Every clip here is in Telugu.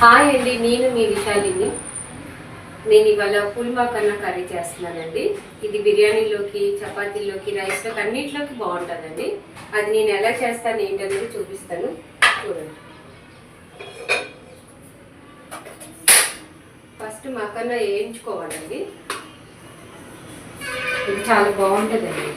హాయ్ అండి, నేను మీ విశాలిని. నేను ఇవాళ పుల్మాకన్న కర్రీ చేస్తున్నానండి. ఇది బిర్యానీలోకి, చపాతీలోకి, రైస్లోకి అన్నింటిలోకి బాగుంటుందండి. అది నేను ఎలా చేస్తాను ఏంటనేది చూపిస్తాను, చూడండి. ఫస్ట్ మకన్న వేయించుకోవాలండి. ఇది చాలా బాగుంటుందండి.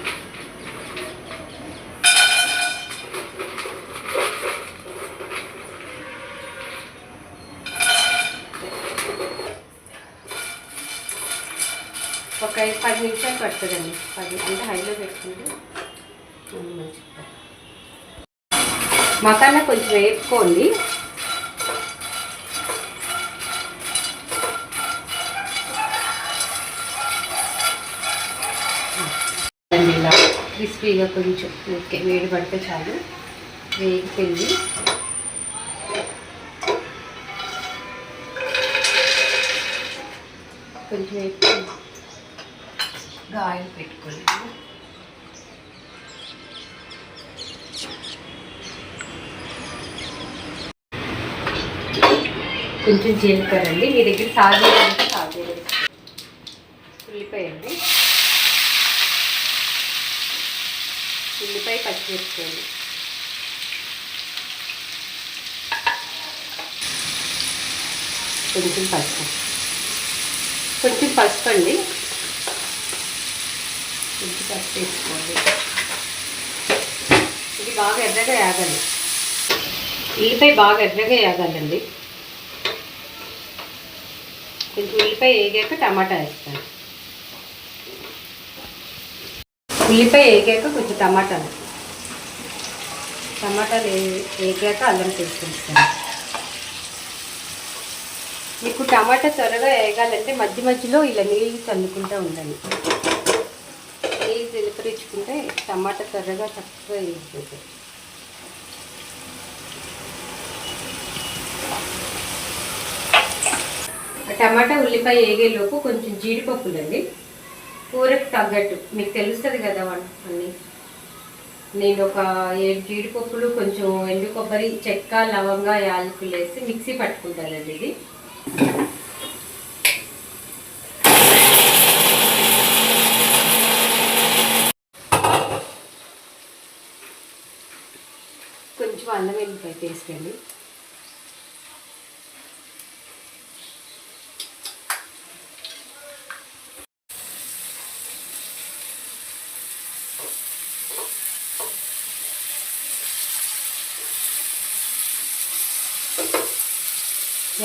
ఒక 10 నిమిషాలు పడుతుందండి. 10 అంటే హైలో పెట్టుకుంటే మంచిగా. మకానా కొంచెం వేపుకోండి. ఇలా క్రిస్పీగా కొంచెం ఓకే వేడి పడితే చాలు. వేగిపోయింది. కొంచెం వేపుకోండి. ఆయిల్ పెట్టుకోండి. కొంచెం జీలకర్ర అండి. మీ దగ్గర సాజీర అంటే సాజీర. ఉల్లిపాయ అండి. ఉల్లిపాయ పచ్చిమిరపకాయలు, కొంచెం పసుపు, కొంచెం పసుపు అండి. కొంచెం పసుపు వేసుకోండి. ఇది బాగా ఎర్రగా వేగాలి. ఉల్లిపాయ బాగా ఎర్రగా వేగాలండి. కొంచెం ఉల్లిపాయ వేగాక టమాటా వేస్తాను. ఉల్లిపాయ వేగాక కొంచెం టమాటాలు వేగాక అల్లం పేస్ట్ వేస్తాను. మీకు టమాటా త్వరగా వేగాలంటే మధ్య మధ్యలో ఇలా నీళ్ళు చల్లుకుంటూ ఉండాలి. నీళ్ళు చిలకరించుకుంటే టమాటా త్వరగా చక్కగా వేగిపోతుంది. టమాటా ఉల్లిపాయ వేగేలోపు కొంచెం జీడిపప్పులండి. కూరకు తగ్గట్టు మీకు తెలుస్తుంది కదా అన్నీ. నేను ఒక 7 జీడిపప్పులు, కొంచెం ఎండు కొబ్బరి, చెక్క, లవంగా, యాలకులు వేసి మిక్సీ పట్టుకుంటానండి. ఇది కొంచెం అల్లం వెల్లిపాయ పేస్ట్ అండి.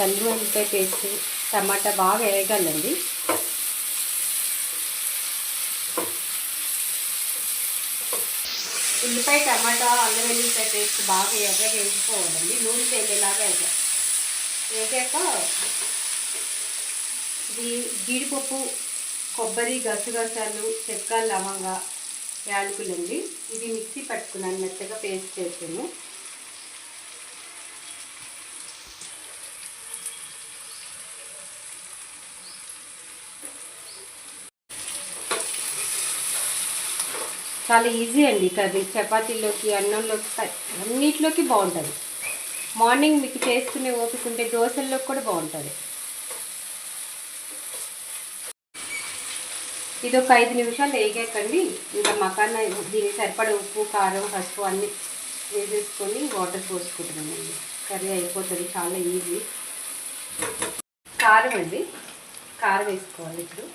అల్లం వెల్లిపాయ పేస్ట్, టమాటా బాగా వేగాలండి. ఉల్లిపాయ, టమాటా, అల్లం వెల్లిపాయ పేస్ట్ బాగా ఎర్రగా వేసుకోవాలండి. నూనె తేలేలాగా వేగాక ఇది జీడిపప్పు, కొబ్బరి, గసగసాలు, చెక్క, లవంగా, యాలకులండి. ఇది మిక్సీ పట్టుకున్నాను, మెత్తగా పేస్ట్ చేసాను. చాలా ఈజీ అండి కర్రీ. చపాతీలోకి, అన్నంలోకి, అన్నిటిలోకి బాగుంటుంది. మార్నింగ్ మీకు చేసుకునే ఓపిక ఉంటే దోశల్లోకి కూడా బాగుంటుంది. ఇది ఒక 5 నిమిషాలు వేగాకండి. ఇంకా మకానా దీనికి సరిపడ ఉప్పు, కారం, పసుపు అన్నీ వేసేసుకొని వాటర్ పోసుకుంటున్నామండి. కర్రీ అయిపోతుంది. చాలా ఈజీ. కారం అండి. కారం వేసుకోవాలి ఇప్పుడు.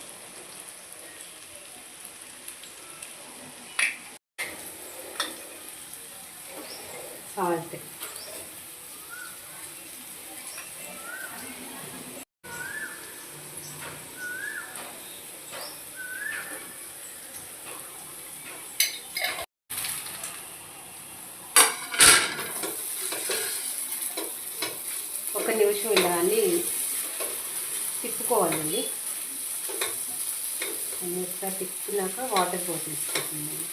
సాల్ట్, ఒక నిమిషం ఇలా అన్నీ తిప్పుకోవాలండి. అన్నీ ఒకసారి తిప్పుకున్నాక వాటర్ పోసేసుకుంటున్నాను.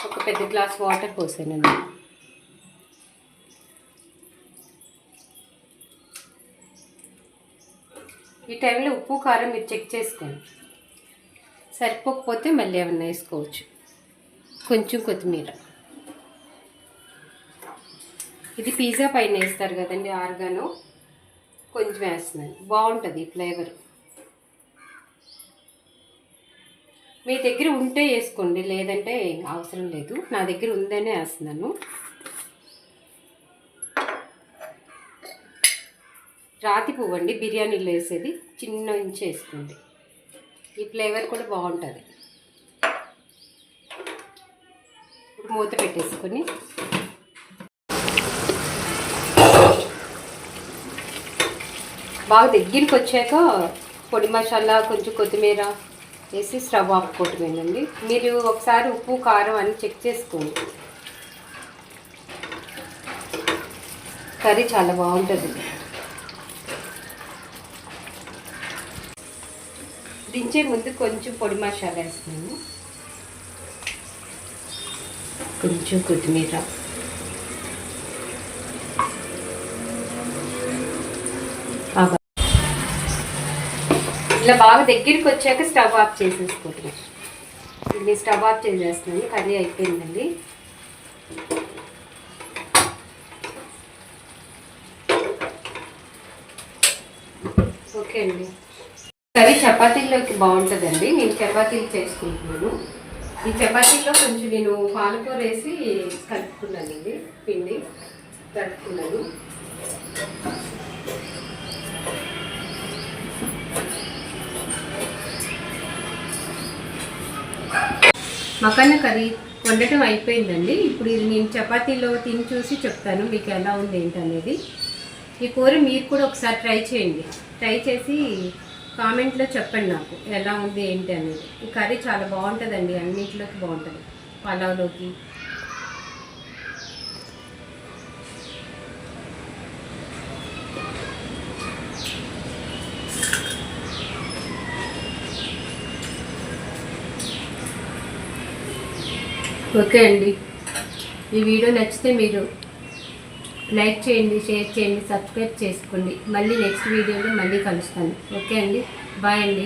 ఒక పెద్ద గ్లాస్ వాటర్ పోసానండి. ఈ టైంలో ఉప్పు కారం మీరు చెక్ చేసుకోండి, సరిపోకపోతే మళ్ళీ ఏమన్నా వేసుకోవచ్చు. కొంచెం కొత్తిమీర, ఇది పిజ్జా పైన వేస్తారు కదండి ఆర్గానో, కొంచెం వేస్తున్నాను, బాగుంటుంది ఫ్లేవర్. మీ దగ్గర ఉంటే వేసుకోండి, లేదంటే అవసరం లేదు. నా దగ్గర ఉందనే వేస్తున్నాను. రాతి పువ్వు అండి బిర్యానీలో వేసేది, చిన్న ఇంచు వేసుకోండి, ఈ ఫ్లేవర్ కూడా బాగుంటుంది. ఇప్పుడు మూత పెట్టేసుకొని బాగా దగ్గరికి వచ్చాక పొడి మసాలా కొంచెం కొత్తిమీర వేసి స్టవ్ ఆపుకోవటమేనండి. మీరు ఒకసారి ఉప్పు కారం అన్నీ చెక్ చేసుకోండి. కర్రీ చాలా బాగుంటుంది. దించే ముందు కొంచెం పొడి మసాలా వేస్తున్నాను, కొంచెం కొత్తిమీర, ఇలా బాగా దగ్గరికి వచ్చాక స్టవ్ ఆఫ్ చేసేసుకోవటం. ఇది స్టవ్ ఆఫ్ చేసేస్తున్నాను, కర్రీ అయిపోయిందండి. ఓకే అండి, కర్రీ చపాతీల్లోకి బాగుంటుందండి. నేను చపాతీలు చేసుకుంటున్నాను. ఈ చపాతీలో కొంచెం నేను పాలకూర వేసి కలుపుకున్నాను, ఇది పిండి కలుపుకున్నాను. మకానా కర్రీ వండటం అయిపోయిందండి. ఇప్పుడు ఇది నేను చపాతీలో తిని చూసి చెప్తాను మీకు ఎలా ఉంది ఏంటనేది. ఈ కూర మీరు కూడా ఒకసారి ట్రై చేయండి, ట్రై చేసి కామెంట్లో చెప్పండి నాకు ఎలా ఉంది ఏంటి అనేది. ఈ కర్రీ చాలా బాగుంటుందండి, అన్నింటిలోకి బాగుంటుంది, పలావ్లోకి. ఓకే అండి, ఈ వీడియో నచ్చితే మీరు లైక్ చేయండి, షేర్ చేయండి, సబ్స్క్రైబ్ చేసుకోండి. మళ్ళీ నెక్స్ట్ వీడియోలో మళ్ళీ కలుస్తాను. ఓకే అండి, బాయ్ అండి.